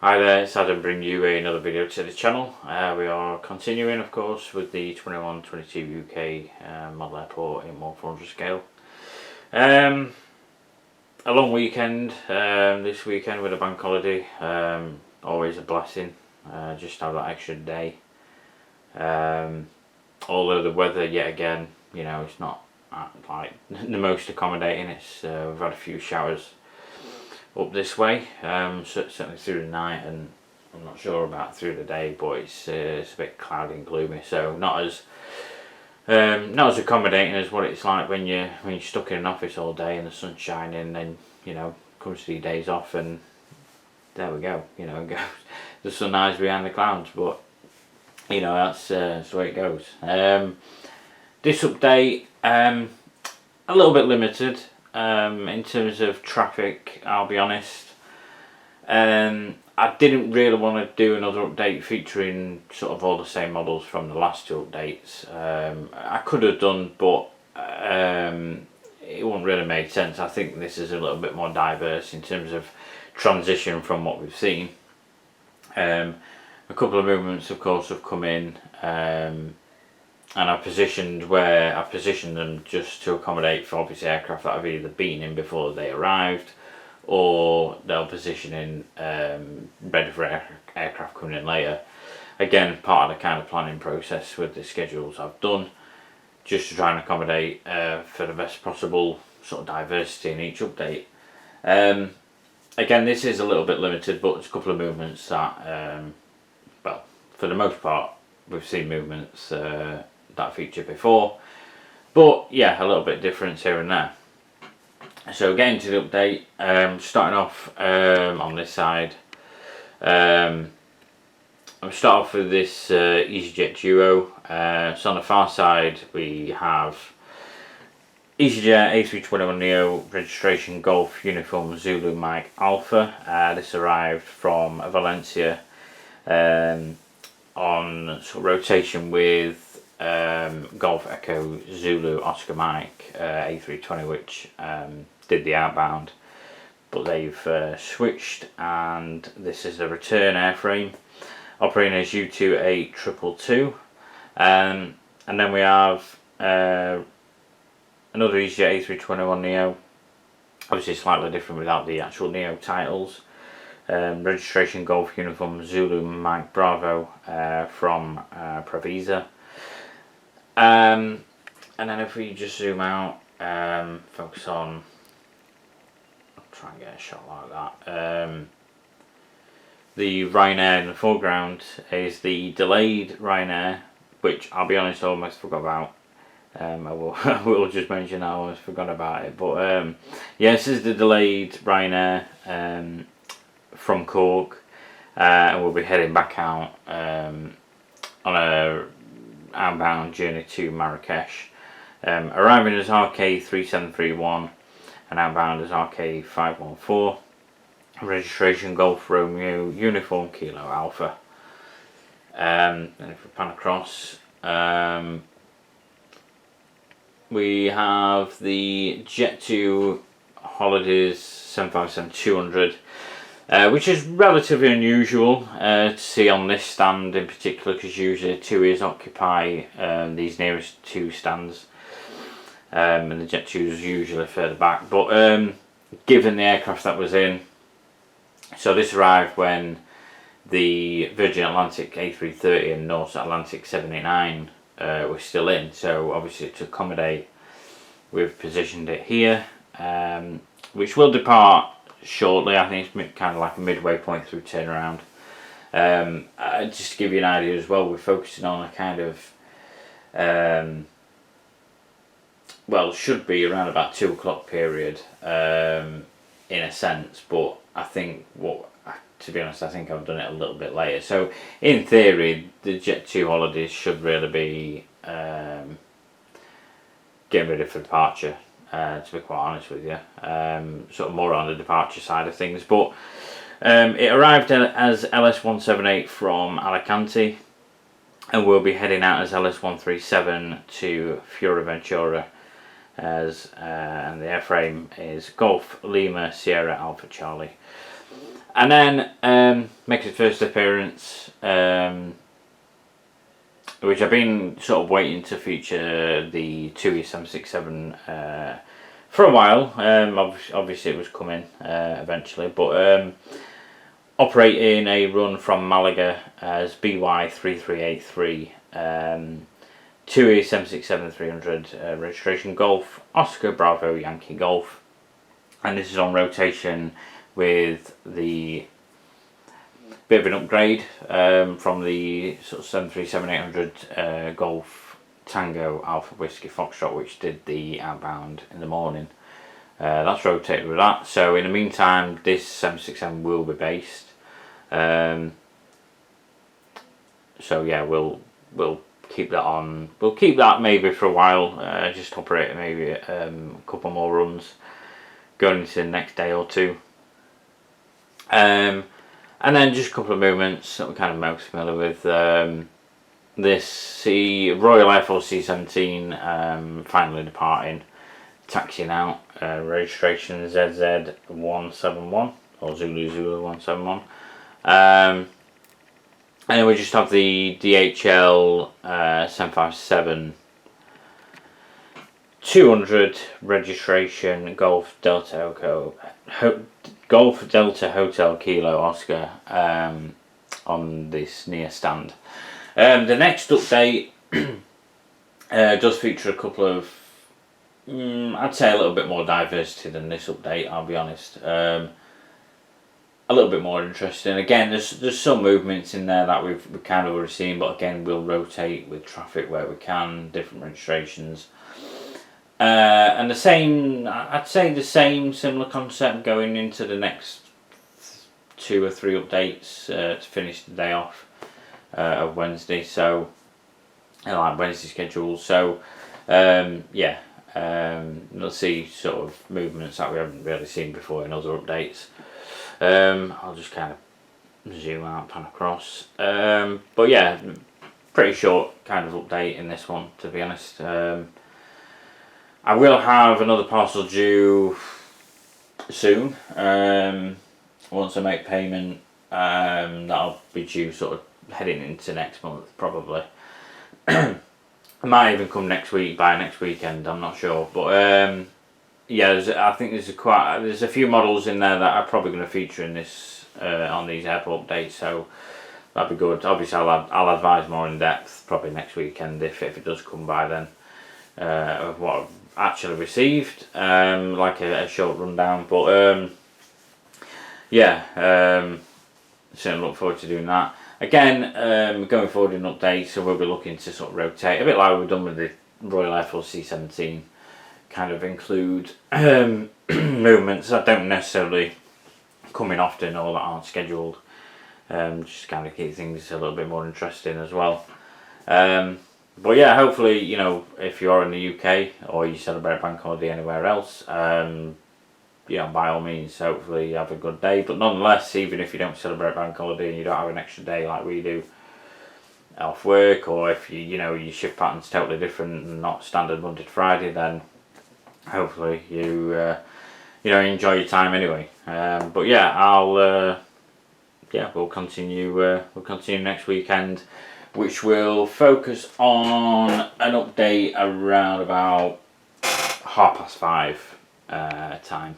Hi there, it's Adam bringing you another video to the channel. We are continuing, of course, with the 2122 UK Model Airport in 1/400 scale. A long weekend this weekend with a bank holiday, always a blessing, just to have that extra day. Although the weather, yet again, you know, it's not like the most accommodating. It's we've had a few showers up this way, certainly through the night, and I'm not sure about through the day, but it's a bit cloudy and gloomy, so not as accommodating as what it's like when you're stuck in an office all day and the sun's shining, and then, you know, comes to your days off and there we go, you know, the sun hides behind the clouds. But you know, that's the way it goes. This update, a little bit limited in terms of traffic, I'll be honest. I didn't really want to do another update featuring sort of all the same models from the last two updates. I could have done, but it wouldn't really make sense. I think this is a little bit more diverse in terms of transition from what we've seen. A couple of movements, of course, have come in, and I've positioned them just to accommodate for obviously aircraft that have either been in before they arrived, or they'll position in ready for aircraft coming in later. Again, part of the kind of planning process with the schedules I've done, just to try and accommodate for the best possible sort of diversity in each update. Again, this is a little bit limited, but there's a couple of movements that, well, for the most part, we've seen movements that featured before, but yeah, a little bit difference here and there. So getting to the update, starting off on this side, I'm start off with this EasyJet Duo. So on the far side we have EasyJet A321neo registration Golf Uniform Zulu Mike Alpha. This arrived from Valencia on sort of rotation with Golf Echo Zulu Oscar Mike A320, which did the outbound, but they've switched, and this is a return airframe operating as U28222. And then we have another EasyJet A321neo, obviously slightly different without the actual neo titles. Registration Golf Uniform Zulu Mike Bravo from Previsa. And then if we just zoom out, focus on, I'll try and get a shot like that. The Ryanair in the foreground is the delayed Ryanair, which I'll be honest, I almost forgot about. I will just mention I almost forgot about it. But yeah, this is the delayed Ryanair from Cork, and we'll be heading back out on a outbound journey to Marrakesh, arriving as RK3731 and outbound as RK514. Registration Golf Romeo Uniform Kilo Alpha. And if we pan across, we have the Jet2 Holidays 757-200, which is relatively unusual to see on this stand in particular, because usually TUIs occupy these nearest two stands, and the Jet2 is usually further back. But given the aircraft that was in, so this arrived when the Virgin Atlantic A330 and Norse Atlantic 789 were still in, so obviously to accommodate, we've positioned it here, which will depart shortly. I think it's kind of like a midway point through turnaround. Just to give you an idea as well, we're focusing on a kind of well, should be around about 2 o'clock period in a sense, but I think to be honest, I think I've done it a little bit later. So in theory, the Jet2 Holidays should really be getting ready for departure, to be quite honest with you. Sort of more on the departure side of things. But it arrived as LS178 from Alicante, and we'll be heading out as LS137 to Fuerteventura, and the airframe is Golf Lima Sierra Alpha Charlie. And then makes its first appearance, which I've been sort of waiting to feature the TUI 767 for a while. Obviously it was coming eventually, but operating a run from Malaga as BY3383, TUI 767-300 registration Golf, Oscar Bravo Yankee Golf, and this is on rotation with the bit of an upgrade from the sort of 737-800 Golf Tango Alpha Whiskey Foxtrot, which did the outbound in the morning. That's rotated with that. So in the meantime, this 767 will be based. So yeah, we'll keep that on. We'll keep that maybe for a while. Just operate maybe a couple more runs going into the next day or two. And then just a couple of movements that we're kind of most familiar with. This Royal Air Force C-17 finally departing, taxiing out, registration ZZ171 or Zulu Zulu 171. And then we just have the DHL 757 200 registration Golf Delta Hotel Kilo Oscar on this near stand. The next update does feature a couple of, I'd say a little bit more diversity than this update, I'll be honest. A little bit more interesting. Again, there's some movements in there that we've kind of already seen, but again, we'll rotate with traffic where we can, different registrations. And the same, I'd say the same similar concept going into the next 2 or 3 updates to finish the day off of Wednesday. So, like Wednesday schedule. So, yeah, we'll see sort of movements that we haven't really seen before in other updates. I'll just kind of zoom out, pan across. But yeah, pretty short kind of update in this one, to be honest. I will have another parcel due soon. Once I make payment, that'll be due sort of heading into next month probably. It might even come next week, by next weekend, I'm not sure. But yeah, I think there's a few models in there that are probably going to feature in this on these airport updates, so that'd be good. Obviously, I'll advise more in depth probably next weekend if it does come by then of what I've actually received, like a short rundown. But yeah, certainly look forward to doing that. Again, going forward in updates, so we'll be looking to sort of rotate a bit like we've done with the Royal Air Force C-17. Kind of include movements that don't necessarily come in often or that aren't scheduled. Just kind of keep things a little bit more interesting as well. But yeah, hopefully, you know, if you're in the UK or you celebrate bank holiday anywhere else, you know, by all means, hopefully you have a good day. But nonetheless, even if you don't celebrate bank holiday and you don't have an extra day like we do off work, or if you know your shift pattern's totally different and not standard Monday to Friday, then hopefully you you know, enjoy your time anyway. But yeah, we'll continue next weekend, which will focus on an update around about 5:30 time.